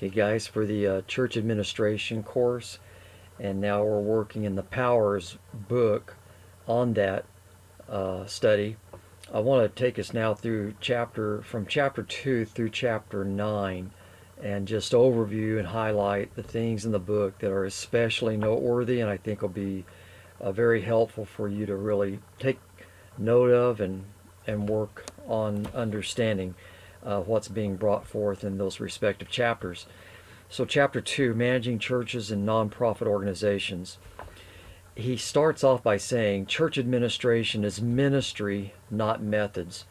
Okay, guys, for the church administration course, and now we're working in the Powers book on that study. I want to take us now through from chapter 2 through chapter 9, and just overview and highlight the things in the book that are especially noteworthy and I think will be very helpful for you to really take note of and work on understanding what's being brought forth in those respective chapters. So chapter 2, Managing Churches and Nonprofit Organizations. He starts off by saying church administration is ministry, not methods.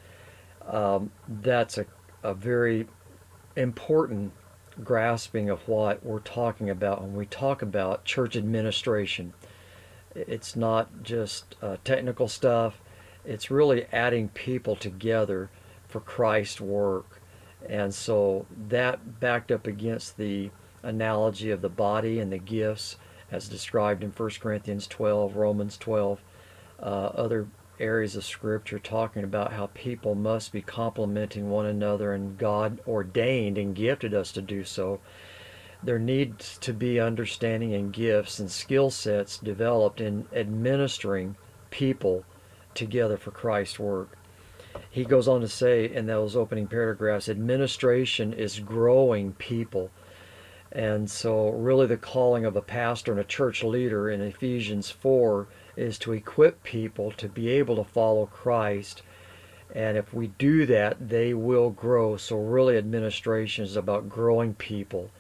That's a very important grasping of what we're talking about when we talk about church administration. It's not just technical stuff. It's really adding people together for Christ's work. And so that backed up against the analogy of the body and the gifts as described in 1 Corinthians 12, Romans 12, other areas of Scripture talking about how people must be complementing one another, and God ordained and gifted us to do so. There needs to be understanding and gifts and skill sets developed in administering people together for Christ's work. He goes on to say in those opening paragraphs, administration is growing people. And so really the calling of a pastor and a church leader in Ephesians 4 is to equip people to be able to follow Christ. And if we do that, they will grow. So really administration is about growing people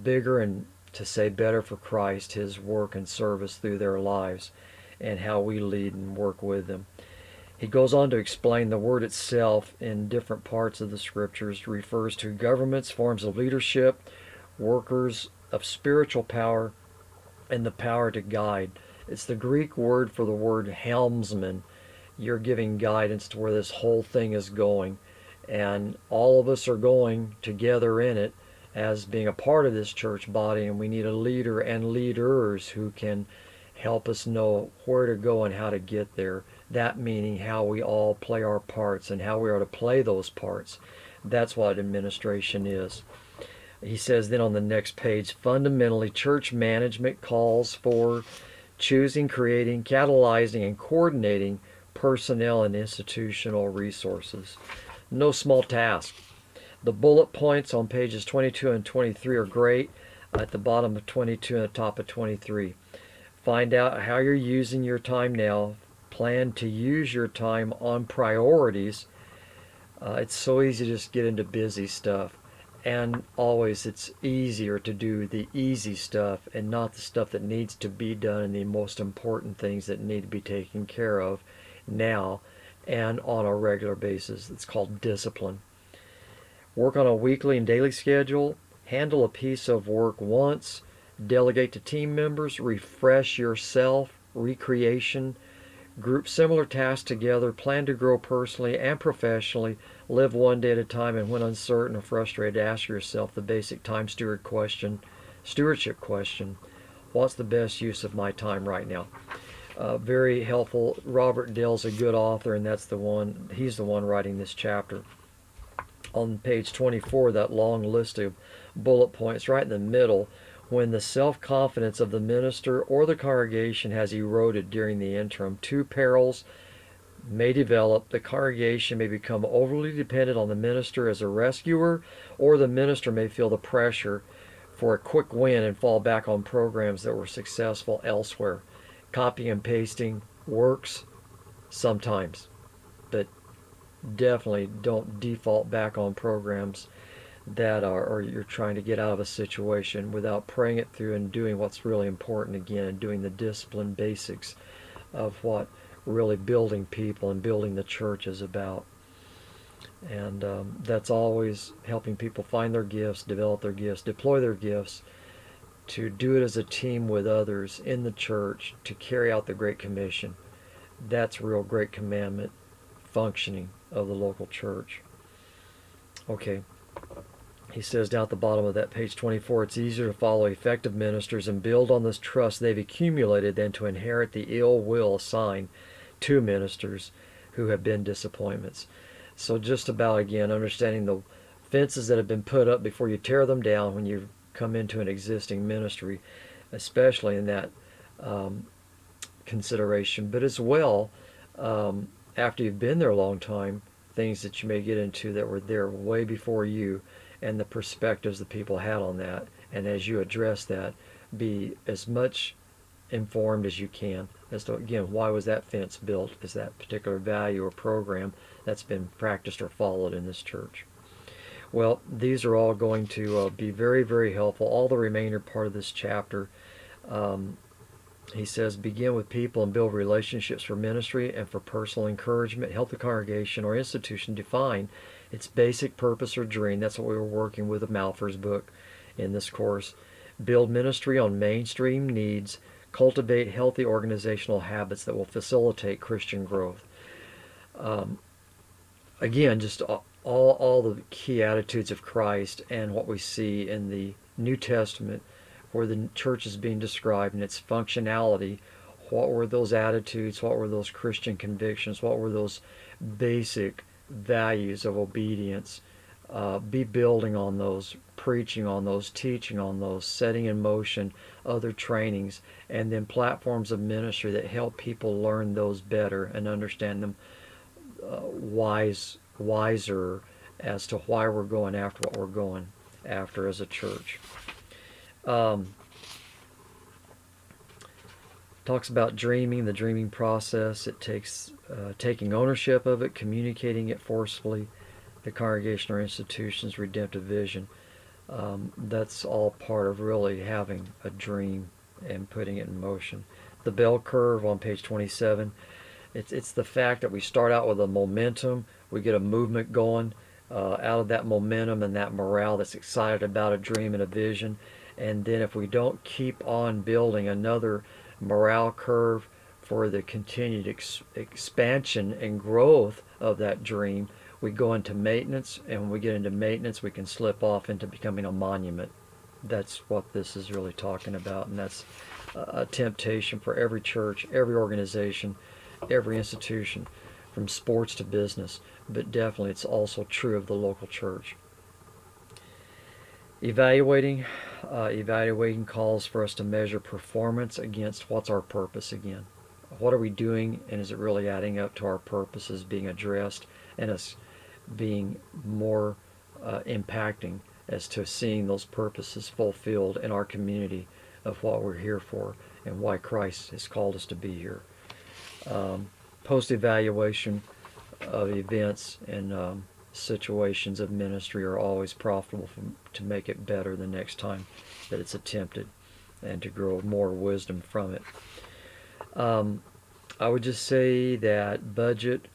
bigger and, to say, better for Christ, His work and service through their lives, and how we lead and work with them. He goes on to explain the word itself in different parts of the Scriptures refers to governments, forms of leadership, workers of spiritual power, and the power to guide. It's the Greek word for the word helmsman. You're giving guidance to where this whole thing is going, and all of us are going together in it as being a part of this church body, and we need a leader and leaders who can help us know where to go and how to get there. That meaning how we all play our parts and how we are to play those parts. That's what administration is. He says then on the next page, fundamentally, church management calls for choosing, creating, catalyzing, and coordinating personnel and institutional resources. No small task. The bullet points on pages 22 and 23 are great, at the bottom of 22 and the top of 23. Find out how you're using your time now. Plan to use your time on priorities. It's so easy to just get into busy stuff. And always it's easier to do the easy stuff and not the stuff that needs to be done and the most important things that need to be taken care of now and on a regular basis. It's called discipline. Work on a weekly and daily schedule. Handle a piece of work once. Delegate to team members. Refresh yourself. Recreation. Group similar tasks together. Plan to grow personally and professionally. Live one day at a time, and when uncertain or frustrated, ask yourself the basic time stewardship question. What's the best use of my time right now? Very helpful. Robert Dell's a good author, and he's the one writing this chapter. On page 24, that long list of bullet points, right in the middle, when the self-confidence of the minister or the congregation has eroded during the interim, two perils may develop. The congregation may become overly dependent on the minister as a rescuer, or the minister may feel the pressure for a quick win and fall back on programs that were successful elsewhere. Copying and pasting works sometimes, but definitely don't default back on programs that or you're trying to get out of a situation without praying it through and doing what's really important again, and doing the discipline basics of what really building people and building the church is about. And that's always helping people find their gifts, develop their gifts, deploy their gifts, to do it as a team with others in the church to carry out the Great Commission. That's real Great Commandment functioning of the local church. Okay. He says down at the bottom of that page 24, it's easier to follow effective ministers and build on this trust they've accumulated than to inherit the ill will assigned to ministers who have been disappointments. So just about, again, understanding the fences that have been put up before you tear them down when you come into an existing ministry, especially in that consideration. But as well, after you've been there a long time, things that you may get into that were there way before you, and the perspectives that people had on that. And as you address that, be as much informed as you can as to, again, why was that fence built? Is that particular value or program that's been practiced or followed in this church? Well, these are all going to be very, very helpful. All the remainder part of this chapter, he says, begin with people and build relationships for ministry and for personal encouragement. Help the congregation or institution define its basic purpose or dream. That's what we were working with the Malphurs book in this course. Build ministry on mainstream needs. Cultivate healthy organizational habits that will facilitate Christian growth. Again, just all the key attitudes of Christ and what we see in the New Testament where the church is being described and its functionality. What were those attitudes? What were those Christian convictions? What were those basic values of obedience? Be building on those, preaching on those, teaching on those, setting in motion other trainings, and then platforms of ministry that help people learn those better and understand them wiser as to why we're going after what we're going after as a church. Talks about dreaming, the dreaming process. It takes taking ownership of it, communicating it forcefully, the congregation or institution's redemptive vision. That's all part of really having a dream and putting it in motion. The bell curve on page 27, it's the fact that we start out with a momentum, we get a movement going out of that momentum and that morale that's excited about a dream and a vision. And then if we don't keep on building another morale curve for the continued expansion and growth of that dream, we go into maintenance, and when we get into maintenance, we can slip off into becoming a monument. That's what this is really talking about, and that's a temptation for every church, every organization, every institution, from sports to business, but definitely it's also true of the local church. Evaluating calls for us to measure performance against what's our purpose again. What are we doing, and is it really adding up to our purposes being addressed, and us being more impacting as to seeing those purposes fulfilled in our community of what we're here for and why Christ has called us to be here. Post-evaluation of events and situations of ministry are always profitable to make it better the next time that it's attempted and to grow more wisdom from it. I would just say that budget,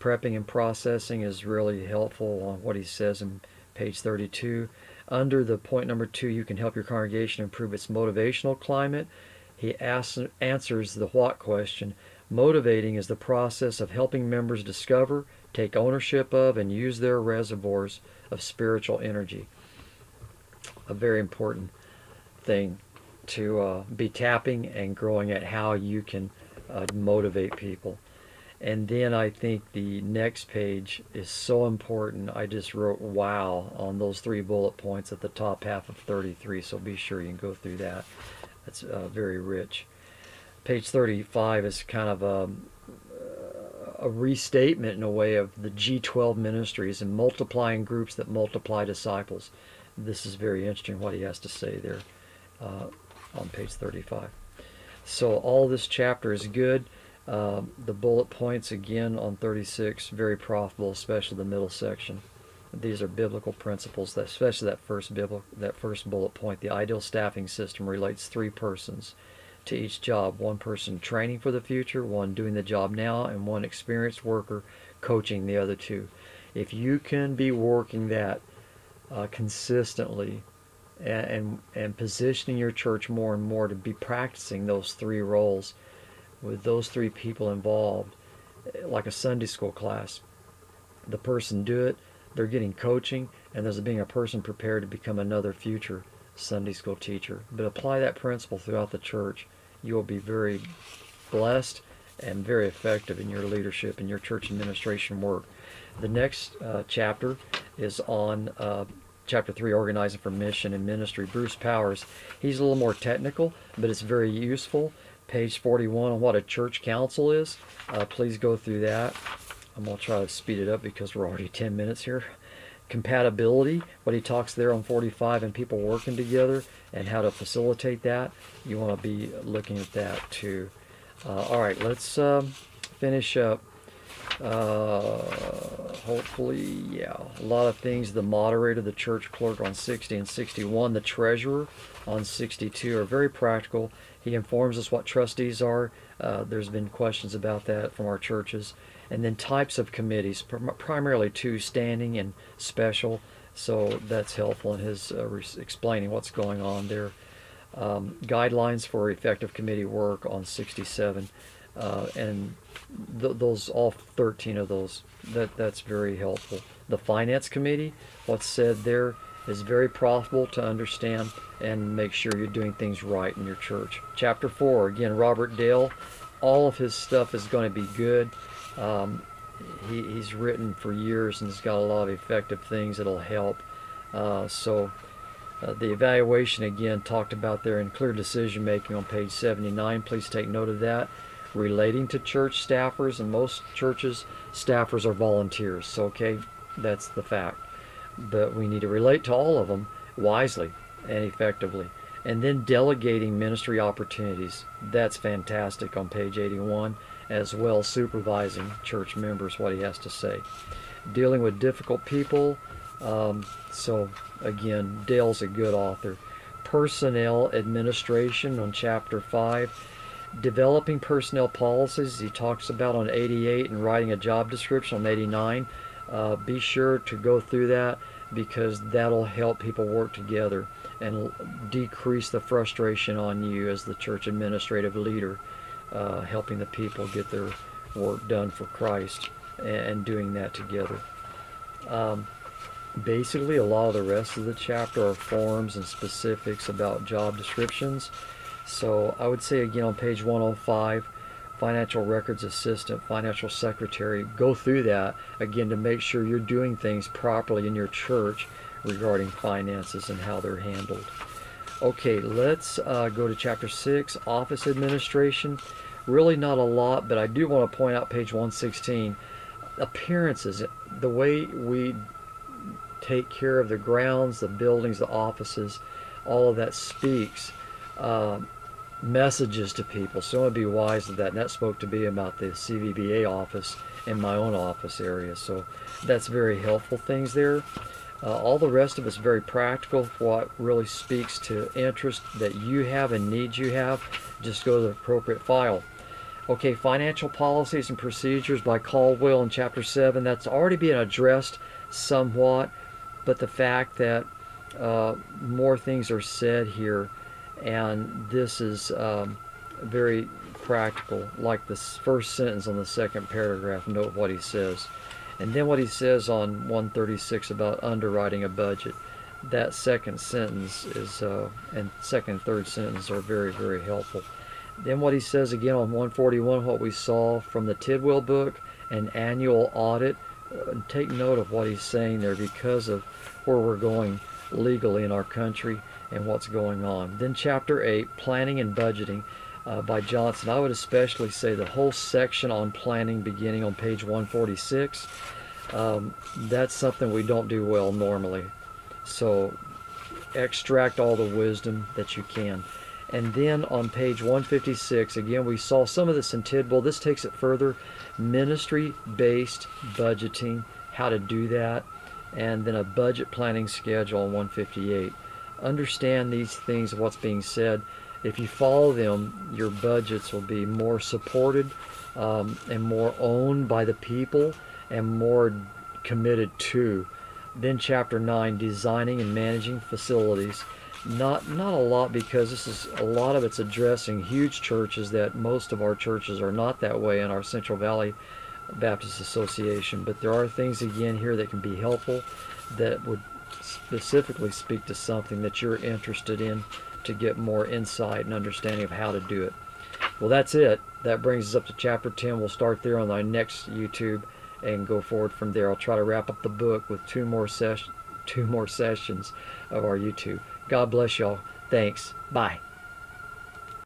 prepping and processing is really helpful on what he says in page 32. Under the point number 2, you can help your congregation improve its motivational climate. He answers the what question. Motivating is the process of helping members discover, take ownership of, and use their reservoirs of spiritual energy. A very important thing to be tapping and growing at how you can motivate people. And then I think the next page is so important. I just wrote wow on those 3 bullet points at the top half of 33, so be sure you can go through that. That's very rich. Page 35 is kind of a restatement in a way of the G12 ministries and multiplying groups that multiply disciples. This is very interesting what he has to say there on page 35. So all this chapter is good. The bullet points again on 36, very profitable, especially the middle section. These are biblical principles, that especially that first bullet point. The ideal staffing system relates 3 persons to each job. 1 person training for the future, 1 doing the job now, and 1 experienced worker coaching the other 2. If you can be working that consistently and positioning your church more and more to be practicing those 3 roles with those 3 people involved, like a Sunday school class, the person do it, they're getting coaching, and there's being a person prepared to become another future Sunday school teacher. But apply that principle throughout the church. You will be very blessed and very effective in your leadership and your church administration work. The next chapter is on Chapter 3, Organizing for Mission and Ministry. Bruce Powers, he's a little more technical, but it's very useful. Page 41 on what a church council is. Please go through that. I'm going to try to speed it up because we're already 10 minutes here. Compatibility, what he talks there on 45, and people working together and how to facilitate that. You want to be looking at that too. All right, let's finish up. Hopefully, yeah, a lot of things. The moderator, the church clerk on 60 and 61, the treasurer on 62 are very practical. He informs us what trustees are. There's been questions about that from our churches. And then types of committees, primarily two, standing and special. So that's helpful in his explaining what's going on there. Guidelines for effective committee work on 67. And those, all 13 of those, that's very helpful. The finance committee, what's said there is very profitable to understand and make sure you're doing things right in your church. Chapter 4, again, Robert Dale, all of his stuff is going to be good. He's written for years and has got a lot of effective things that'll help. The evaluation, again, talked about there in clear decision making on page 79. Please take note of that. Relating to church staffers, and most churches, staffers are volunteers. So, okay, that's the fact. But we need to relate to all of them wisely and effectively. And then delegating ministry opportunities. That's fantastic on page 81. As well as supervising church members, what he has to say. Dealing with difficult people. So, again, Dale's a good author. Personnel administration on chapter 5. Developing personnel policies, he talks about on 88, and writing a job description on 89. Be sure to go through that because that'll help people work together and decrease the frustration on you as the church administrative leader, helping the people get their work done for Christ and doing that together. Basically, a lot of the rest of the chapter are forms and specifics about job descriptions. So I would say again on page 105, financial records assistant, financial secretary, go through that again to make sure you're doing things properly in your church regarding finances and how they're handled. Okay, let's go to chapter 6, office administration. Really not a lot, but I do want to point out page 116, appearances, the way we take care of the grounds, the buildings, the offices, all of that speaks messages to people. So I want to be wise of that. And that spoke to me about the CVBA office in my own office area. So that's very helpful things there. All the rest of it's very practical for what really speaks to interest that you have and needs you have. Just go to the appropriate file. Okay, financial policies and procedures by Caldwell in chapter 7. That's already being addressed somewhat, but the fact that more things are said here, and this is very practical, like the first sentence on the second paragraph. Note what he says. And then what he says on 136 about underwriting a budget. That second sentence is, and second and third sentence are very, very helpful. Then what he says again on 141, what we saw from the Tidwell book, an annual audit. Take note of what he's saying there because of where we're going legally in our country and what's going on. Then chapter 8, planning and budgeting by Johnson. I would especially say the whole section on planning beginning on page 146. That's something we don't do well normally. So extract all the wisdom that you can. And then on page 156, again, we saw some of this in Tidwell. This takes it further. Ministry-based budgeting, how to do that, and then a budget planning schedule on 158. Understand these things of what's being said. If you follow them, your budgets will be more supported and more owned by the people and more committed to. Then chapter 9, designing and managing facilities. Not a lot, because this is a lot of it's addressing huge churches that most of our churches are not that way in our Central Valley Baptist Association. But there are things again here that can be helpful that would specifically speak to something that you're interested in to get more insight and understanding of how to do it. Well, that's it. That brings us up to chapter 10. We'll start there on our next YouTube, and go forward from there. I'll try to wrap up the book with two more sessions of our YouTube. God bless y'all. Thanks. Bye.